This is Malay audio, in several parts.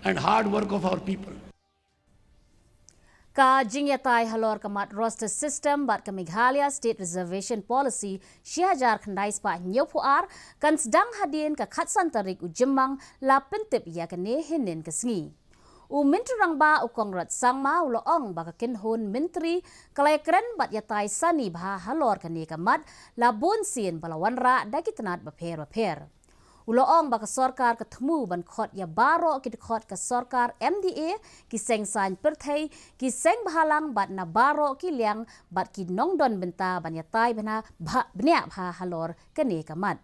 and hard work of our people. Ka Iatai Halor kamat roster system bat ke Meghalaya State Reservation Policy Syajar khandai spa nyopuar kan sedang hadin ke khatsan tarik ujemang la pentip ya kene hinin kesngi. Minturang ba u Conrad Sangma u loong ba kinhun menteri kalekren bat Iatai sani bah Halor kene kamat la bun sin balawan ra dagi tenat baper. Uloong baka sorkar ketemu ban khot ya baro kit khot ke sorkar MDA ki seng san perthai ki seng bahalang bat na baro ki liang bat ki nongdon benta ban ya tai bana bnya bha Halor kene kamat.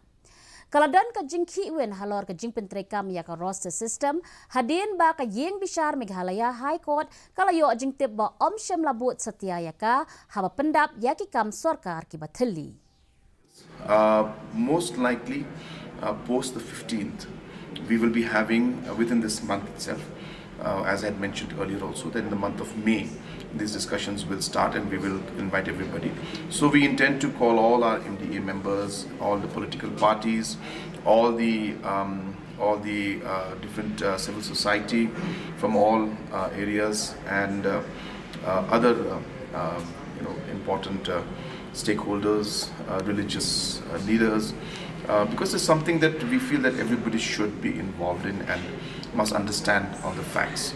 Kaladan ka jingki wen Halor ka jing pentrekam ya ka roster system hadin ba ka yeng bishar Meghalaya High Court kalayo jing tip ba omsyam labut setia ya ka haba pendap ya ki kam sorkar ki batheli. Most likely post the 15th, we will be having within this month itself, as I had mentioned earlier also, that in the month of May, these discussions will start and we will invite everybody. So we intend to call all our MDA members, all the political parties, all the different civil society from all areas and other important stakeholders, religious leaders, because it's something that we feel that everybody should be involved in and must understand all the facts.